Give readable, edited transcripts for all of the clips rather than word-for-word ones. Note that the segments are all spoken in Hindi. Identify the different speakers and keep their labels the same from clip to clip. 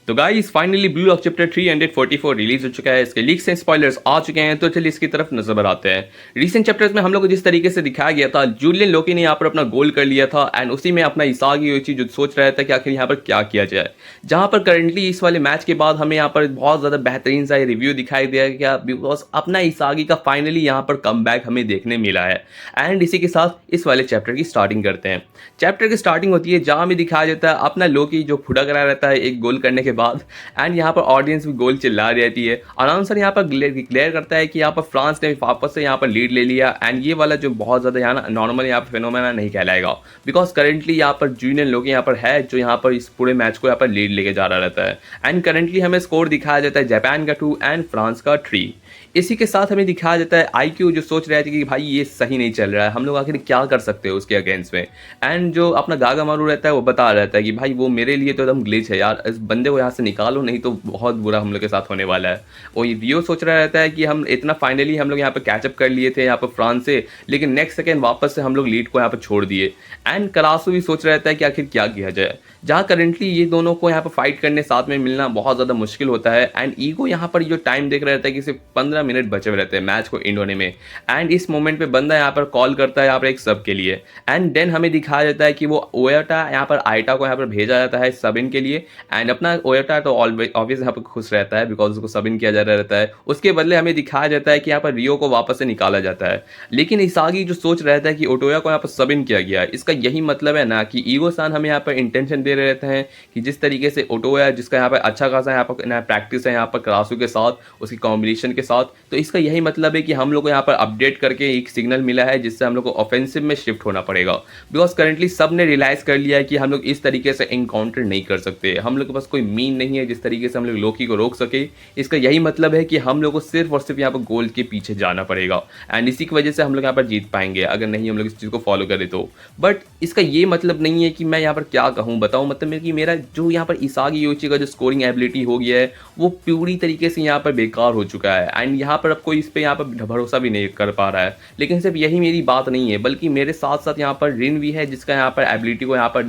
Speaker 1: तो guys finally blue lock chapter 344 release हो चुका है। इसके लीक्स एंड स्पॉयलर्स आ चुके हैं, तो चलिए इसकी तरफ नजर बनाते हैं। रीसेंट चैप्टर्स में हम लोग को जिस तरीके से दिखाया गया था, जूलियन लोकी ने यहाँ पर अपना गोल कर लिया था एंड उसी में अपना इसागी योची जो सोच रहा था कि आखिर यहाँ पर क्या किया जाए। जहाँ पर करंटली इस वाले मैच के बाद हमें यहाँ पर बहुत ज़्यादा बेहतरीन सा रिव्यू दिखाई दिया गया, बिकॉज अपना इसागी का फाइनली यहाँ पर कम हमें देखने मिला है। एंड इसी के साथ इस वाले चैप्टर की स्टार्टिंग करते हैं। चैप्टर की स्टार्टिंग होती है जहाँ भी दिखाया जाता है अपना लोकी जो फुटक रहा रहता है एक गोल करने के बाद, एंड यहाँ पर ऑडियंस भी गोल चिल्ला रहती है। अनाउंसर यहाँ पर डिक्लेयर करता है कि यहाँ पर फ्रांस ने वापस से यहाँ पर लीड ले लिया एंड ये वाला जो बहुत ज़्यादा यहाँ नॉर्मल यहाँ पर फिनोमेना नहीं कहलाएगा, बिकॉज करेंटली यहाँ पर जूनियर लोग यहाँ पर है जो यहाँ पर इस पूरे मैच को यहाँ पर लीड लेके जा रहा रहता है। एंड करेंटली हमें स्कोर दिखाया जाता है जापान का 2 एंड फ्रांस का 3। इसी के साथ हमें दिखाया जाता है आईक्यू जो सोच रहे थे कि भाई ये सही नहीं चल रहा है, हम लोग आखिर क्या कर सकते हैं उसके अगेंस्ट में। एंड जो अपना गागा मारू रहता है वो बता रहता है कि भाई वो मेरे लिए तो एकदम ग्लिच है यार, इस बंदे को यहाँ से निकालो नहीं तो बहुत बुरा हम लोग के साथ होने वाला है। और रियो सोच रहा रहता है कि हम इतना फाइनली हम लोग यहाँ पर कैचअप कर लिए थे यहाँ पर फ्रांस से, लेकिन नेक्स्ट सेकेंड वापस से हम लोग लीड को यहाँ पर छोड़ दिए। एंड करासू भी सोच रहा रहता है कि आखिर क्या किया जाए, जहाँ करेंटली ये दोनों को यहाँ पर फाइट करने साथ में मिलना बहुत ज़्यादा मुश्किल होता है। एंड ईगो यहाँ पर जो टाइम देख रहा रहता है कि सिर्फ 15 मिनट बचे हुए रहते हैं मैच को एंड होने में। एंड इस मोमेंट पे बंदा यहाँ पर कॉल करता है यहाँ पर एक सब के लिए, एंड देन हमें दिखाया जाता है कि वो ओयोटा यहाँ पर आइटा को यहाँ पर भेजा जाता है सब इन के लिए। एंड अपना ओयोटा तो ऑब्वियस यहाँ पर खुश रहता है बिकॉज उसको सब इन किया जा रहा रहता है। उसके बदले हमें दिखाया जाता है कि यहाँ पर रियो को वापस से निकाला जाता है, लेकिन इसागी जो सोच रहता है कि ओटोया को यहाँ पर सब इन किया गया है, इसका यही मतलब है ना कि ईगो सान हमें यहाँ पर इंटेंशन दे रहे रहते हैं कि जिस तरीके से ओटोया जिसका यहाँ पर अच्छा खासा यहाँ पर प्रैक्टिस है यहाँ पर करासू के साथ उसकी कॉम्बिनेशन के साथ, तो इसका यही मतलब है कि हम लोग को यहाँ पर अपडेट करके एक सिग्नल मिला है जिससे हम लोग को ऑफेंसिव में शिफ्ट होना पड़ेगा। बिकॉज करेंटली सब ने रियलाइज कर लिया है कि हम लोग इस तरीके से इनकाउंटर नहीं कर सकते, हम लोग के पास कोई मीन नहीं है जिस तरीके से हम लोग लोकी को रोक सके। इसका यही मतलब है कि हम लोग को सिर्फ और सिर्फ यहाँ पर गोल के पीछे जाना पड़ेगा एंड इसी की वजह से हम लोग यहाँ पर जीत पाएंगे अगर नहीं हम लोग इस चीज़ को फॉलो करें तो। बट इसका ये मतलब नहीं है कि मैं यहाँ पर क्या कहूँ बताऊँ, मतलब कि मेरा जो यहाँ पर इसागी योची का जो स्कोरिंग एबिलिटी हो गया है वो पूरी तरीके से यहाँ पर बेकार हो चुका है। एंड यहाँ पर अब कोई इस पर यहाँ पर भरोसा भी नहीं कर पा रहा है। लेकिन सिर्फ यही मेरी बात नहीं है, बल्कि मेरे साथ साथ यहाँ पर रिन भी है जिसका यहाँ पर एबिलिटी को यहाँ पर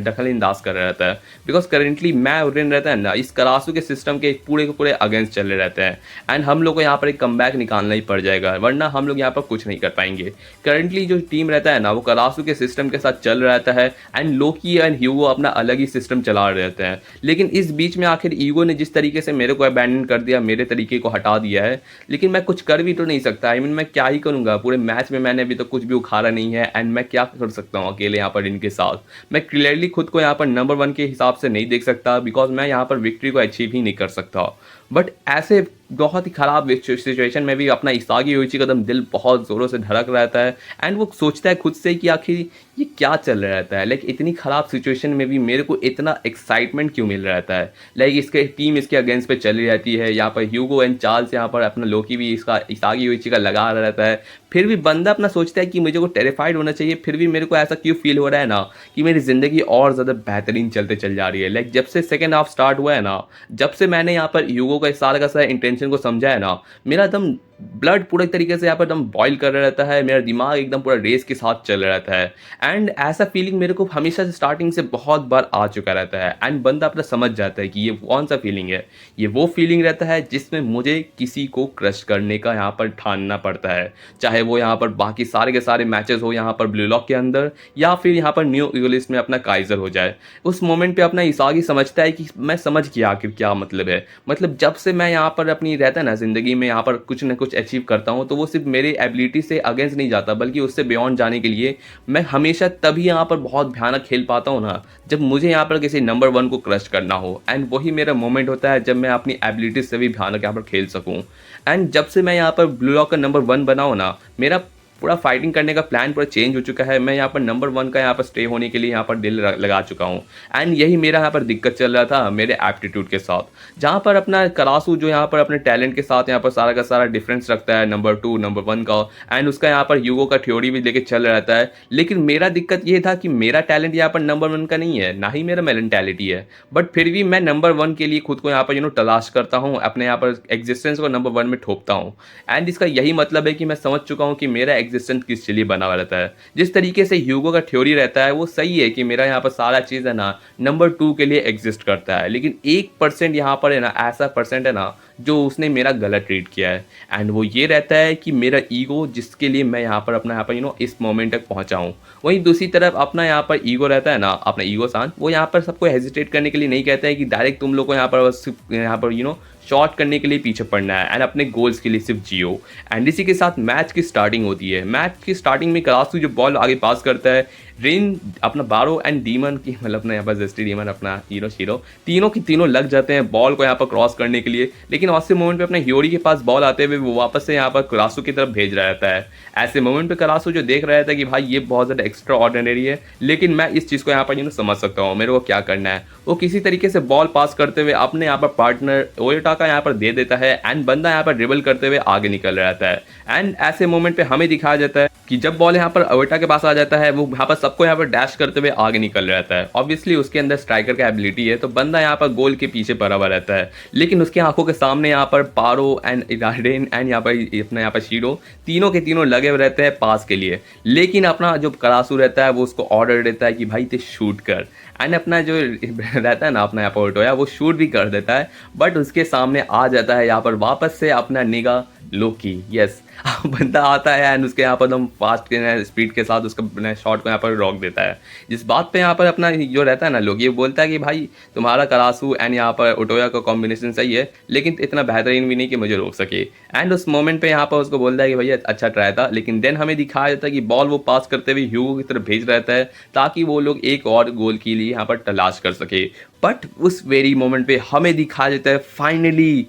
Speaker 1: दखल अंदाज कर रहा रहता है। बिकॉज करेंटली मैं और रिन रहता है ना इस करासू के सिस्टम के पूरे अगेंस्ट चल रहे रहते हैं एंड हम लोग को यहाँ पर एक कमबैक निकालना ही पड़ जाएगा, वरना हम लोग यहाँ पर कुछ नहीं कर पाएंगे। करंटली जो टीम रहता है ना वो करासू के सिस्टम के साथ चल रहता है एंड लोकी एंड ह्यूगो अपना अलग ही सिस्टम चला रहे रहते हैं। लेकिन इस बीच में आखिर ईगो ने जिस तरीके से मेरे को अबैंडन कर दिया, मेरे तरीके को हटा दिया है, लेकिन मैं कुछ कर भी तो नहीं सकता। आई मीन मैं क्या ही करूँगा, पूरे मैच में मैंने अभी तो कुछ भी उखाड़ा नहीं है एंड मैं क्या कर सकता हूँ अकेले यहाँ पर इनके साथ। मैं क्लियरली खुद को यहाँ पर नंबर 1 के हिसाब से नहीं देख सकता बिकॉज मैं यहाँ पर विक्ट्री को अचीव ही नहीं कर सकता। बट ऐसे बहुत ही ख़राब सिचुएशन में भी अपना इसागी योची का दिल बहुत ज़ोरों से धड़क रहता है एंड वो सोचता है खुद से कि आखिर ये क्या चल रहा रहता है। लाइक इतनी ख़राब सिचुएशन में भी मेरे को इतना एक्साइटमेंट क्यों मिल रहा रहता है। लाइक इसके टीम इसके अगेंस्ट पे चली रहती है, यहाँ पर ह्यूगो एंड चार्ल्स यहाँ पर अपना लोकी भी इसका इसागी योची का लगा रहता है, फिर भी बंदा अपना सोचता है कि मुझे को टेरिफाइड होना चाहिए। फिर भी मेरे को ऐसा क्यों फील हो रहा है ना कि मेरी ज़िंदगी और ज़्यादा बेहतरीन चलते चल जा रही है। लाइक जब से सेकेंड हाफ स्टार्ट हुआ है ना, जब से मैंने यहाँ पर ह्यूगो का सारा इंटेंशन को समझा है ना, मेरा एकदम ब्लड पूरे तरीके से यहाँ पर एकदम बॉईल कर रहा रहता है, मेरा दिमाग एकदम पूरा रेस के साथ चल रहा रहता है। एंड ऐसा फीलिंग मेरे को हमेशा से स्टार्टिंग से बहुत बार आ चुका रहता है एंड बंदा अपना समझ जाता है कि ये कौन सा फीलिंग है। ये वो फीलिंग रहता है जिसमें मुझे किसी को क्रश करने का यहाँ पर ठानना पड़ता है, चाहे वो यहाँ पर बाकी सारे के सारे मैचेस हो यहाँ पर ब्लू लॉक के अंदर या फिर यहाँ पर न्यू ईगोलिस्ट में अपना काइजर हो जाए। उस मोमेंट पे अपना इसागी समझता है कि मैं समझ गया आखिर क्या मतलब है। मतलब जब से मैं यहाँ पर अपनी रहता है ना ज़िंदगी में यहाँ पर कुछ ना कुछ अचीव करता हूँ तो वो सिर्फ मेरे एबिलिटी से अगेंस्ट नहीं जाता, बल्कि उससे बियॉन्ड जाने के लिए मैं हमेशा तभी यहाँ पर बहुत भयानक खेल पाता हूँ ना जब मुझे यहाँ पर किसी नंबर 1 को क्रश करना हो। एंड वही मेरा मोमेंट होता है जब मैं अपनी एबिलिटी से भी भयानक यहाँ पर खेल सकूँ। एंड जब से मैं यहाँ पर ब्लू लॉक का नंबर 1 बना हूँ ना, मेरा पूरा फाइटिंग करने का प्लान पूरा चेंज हो चुका है। मैं यहाँ पर नंबर 1 का यहाँ पर स्टे होने के लिए यहाँ पर दिल लगा चुका हूँ एंड यही मेरा यहाँ पर दिक्कत चल रहा था मेरे एप्टीट्यूड के साथ, जहाँ पर अपना करासू जो यहाँ पर अपने टैलेंट के साथ यहाँ पर सारा का सारा डिफरेंस रखता है नंबर 2 नंबर 1 का, एंड उसका यहाँ पर ह्यूगो का थ्योरी भी लेके चल रहता है। लेकिन मेरा दिक्कत ये था कि मेरा टैलेंट यहाँ पर नंबर 1 का नहीं है, ना ही मेरा मेंटालिटी है, बट फिर भी मैं नंबर 1 के लिए खुद को यहाँ पर तलाश करता हूँ, अपने यहाँ पर एग्जिस्टेंस को नंबर 1 में ठोकता हूँ। एंड इसका यही मतलब है कि मैं समझ चुका हूँ कि मेरा एग्जिस्टेंस किसके लिए बना हुआ रहता है। जिस तरीके से ह्यूगो का थ्योरी रहता है वो सही है कि मेरा यहाँ पर सारा चीज़ है ना नंबर 2 के लिए एग्जिस्ट करता है, लेकिन 1% यहाँ पर है ना ऐसा परसेंट है ना जो उसने मेरा गलत ट्रीट किया है, एंड वो ये रहता है कि मेरा ईगो जिसके लिए मैं यहाँ पर अपना यहाँ पर इस मोमेंट तक पहुँचा हूँ। वहीं दूसरी तरफ अपना यहाँ पर ईगो रहता है ना, अपना ईगो शांत, वो यहाँ पर सबको हेजिटेट करने के लिए नहीं कहता है कि डायरेक्ट तुम लोग को यहाँ पर बस यहाँ पर शॉर्ट करने के लिए पीछे पड़ना है एंड अपने गोल्स के लिए सिर्फ जियो। एंड इसी के साथ मैच की स्टार्टिंग होती है। मैच की स्टार्टिंग में करासू जो बॉल आगे पास करता है, रेन अपना बारो एंड डीमन की मतलब अपना यहाँ पर जस्टी डीमन अपना हीरो शीरो तीनों की तीनों लग जाते हैं बॉल को यहाँ पर क्रॉस करने के लिए, लेकिन ऐसे मोमेंट पे अपने ह्योरी के पास बॉल आते हुए वो वापस से यहाँ पर करासू की तरफ भेज रहा रहता है। ऐसे मोमेंट पे करासू जो देख रहा था कि भाई ये बहुत ज़्यादा एक्स्ट्रा ऑर्डिनरी है, लेकिन मैं इस चीज़ को यहाँ पर समझ सकता हूँ मेरे को क्या करना है। वो किसी तरीके से बॉल पास करते हुए अपने यहाँ पर पार्टनर ओयोटा का यहाँ पर दे देता है एंड बंदा यहाँ पर ड्रिबल करते हुए आगे निकल रहा था। एंड ऐसे मोमेंट पे हमें दिखाया जाता है कि जब बॉल यहाँ पर ओयोटा के पास आ जाता है वो यहाँ पर सबको यहाँ पर डैश करते हुए आगे निकल रहता है। ऑब्वियसली उसके अंदर स्ट्राइकर का एबिलिटी है तो बंदा यहाँ पर गोल के पीछे पड़ा हुआ रहता है, लेकिन उसकी आंखों के सामने यहाँ पर पारो एंड इराडेन एंड यहाँ पर अपना यहाँ पर शीरो तीनों के तीनों लगे हुए रहते हैं पास के लिए, लेकिन अपना जो करासू रहता है वो उसको ऑर्डर देता है कि भाई ते शूट कर, एंड अपना जो रहता है ना अपना यहाँ पर ओटोया वो शूट भी कर देता है, बट उसके सामने आ जाता है यहाँ पर वापस से अपना निगा लोकी। यस बंदा आता है एंड उसके यहाँ पर एकदम फास्ट के स्पीड के साथ उसका शॉट को यहाँ पर रॉक देता है। जिस बात पे यहाँ पर अपना जो रहता है ना लोग ये बोलता है कि भाई तुम्हारा करासू एंड यहाँ पर ओटोया का कॉम्बिनेशन सही है लेकिन इतना बेहतरीन भी नहीं कि मुझे रोक सके। एंड उस मोमेंट पे यहाँ पर उसको बोलता है कि भैया अच्छा ट्राई था, लेकिन देन हमें दिखाया जाता है कि बॉल वो पास करते हुए ह्यूगो की तरफ भेज रहता है ताकि वो लोग एक और गोल के लिए यहाँ पर तलाश कर सके। बट उस वेरी मोमेंट पे हमें दिखाया जाता है फाइनली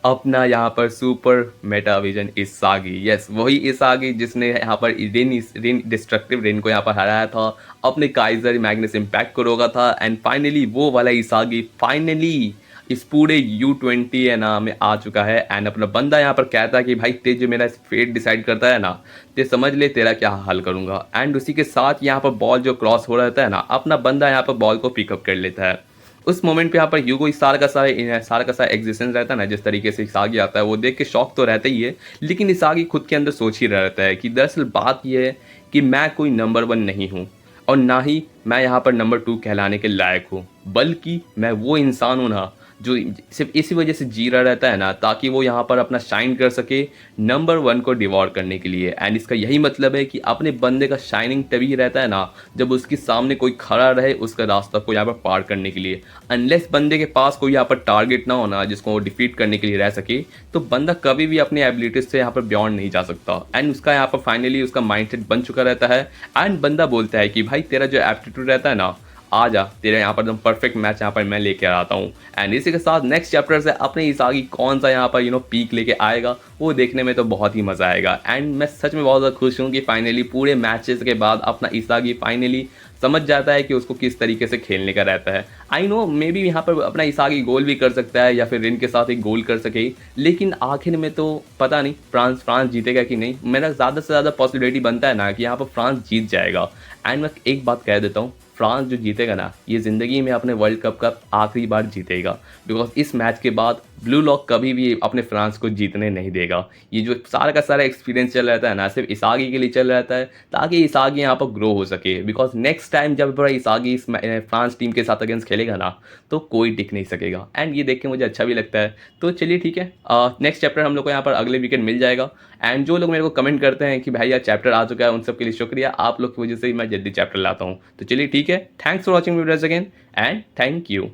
Speaker 1: अपना यहाँ पर सुपर मेटा विजन इसागी। यस वही इसागी जिसने यहाँ पर रेन डिस्ट्रक्टिव रेन को यहाँ पर हराया था, अपने काइजर मैग्नस इम्पैक्ट को रोका था, एंड फाइनली वो वाला इसागी फाइनली इस पूरे U20 है ना में आ चुका है। एंड अपना बंदा यहाँ पर कहता है कि भाई ते जो मेरा फेट डिसाइड करता है ना ते समझ ले तेरा क्या हाल करूँगा। एंड उसी के साथ यहाँ पर बॉल जो क्रॉस हो रहता है ना अपना बंदा यहाँ पर बॉल को पिकअप कर लेता है। उस मोमेंट पे यहाँ पर ह्यूगो इस सारा का सारा एग्जिस्टेंस रहता है ना, जिस तरीके से इसागी आता है वो देख के शौक तो रहता ही है, लेकिन इसागी खुद के अंदर सोच ही रहता है कि दरअसल बात यह है कि मैं कोई नंबर 1 नहीं हूँ और ना ही मैं यहाँ पर नंबर 2 कहलाने के लायक हूँ, बल्कि मैं वो इंसान हूँ ना जो सिर्फ इसी वजह से जी रहा रहता है ना ताकि वो यहाँ पर अपना शाइन कर सके नंबर 1 को डिवॉर करने के लिए। एंड इसका यही मतलब है कि अपने बंदे का शाइनिंग तभी रहता है ना जब उसके सामने कोई खड़ा रहे उसका रास्ता को यहाँ पर पार करने के लिए। अनलेस बंदे के पास कोई यहाँ पर टारगेट ना होना जिसको वो डिफीट करने के लिए रह सके तो बंदा कभी भी अपनी एबिलिटीज से यहाँ पर बियॉन्ड नहीं जा सकता। एंड उसका यहाँ पर फाइनली उसका माइंडसेट बन चुका रहता है एंड बंदा बोलता है कि भाई तेरा जो एप्टीट्यूड रहता है ना आ जा, तेरे यहाँ पर एकदम परफेक्ट मैच यहाँ पर मैं लेके आता हूँ। एंड इसी के साथ नेक्स्ट चैप्टर से अपने इसागी कौन सा यहाँ पर पीक लेके आएगा वो देखने में तो बहुत ही मज़ा आएगा। एंड मैं सच में बहुत ज़्यादा खुश हूँ कि फाइनली पूरे मैचेस के बाद अपना इसागी फाइनली समझ जाता है कि उसको किस तरीके से खेलने का रहता है। आई नो मे बी यहाँ पर अपना इसागी गोल भी कर सकता है या फिर रिन के साथ एक गोल कर सके, लेकिन आखिर में तो पता नहीं फ्रांस जीतेगा कि नहीं। मेरा ज़्यादा से ज़्यादा पॉसिबिलिटी बनता है ना कि यहाँ पर फ्रांस जीत जाएगा। एंड मैं एक बात कह देता हूँ, फ्रांस जो जीतेगा ना ये ज़िंदगी में अपने वर्ल्ड कप का आखिरी बार जीतेगा, बिकॉज इस मैच के बाद ब्लू लॉक कभी भी अपने फ्रांस को जीतने नहीं देगा। ये जो सारा का सारा एक्सपीरियंस चल रहता है ना सिर्फ इसागी के लिए चल रहता है ताकि इसागी यहाँ पर ग्रो हो सके, बिकॉज नेक्स्ट टाइम जब इसागी इस फ्रांस टीम के साथ अगेंस्ट खेलेगा ना तो कोई टिक नहीं सकेगा। एंड ये देख के मुझे अच्छा भी लगता है। तो चलिए ठीक है, नेक्स्ट चैप्टर हम लोग को यहाँ पर अगले वीकेंड मिल जाएगा। एंड जो लोग मेरे को कमेंट करते हैं कि भाई यार चैप्टर आ चुका है उन सब के लिए शुक्रिया, आप लोग की वजह से ही मैं जल्दी चैप्टर लाता हूँ। तो चलिए ठीक है, thanks for watching videos again and thank you.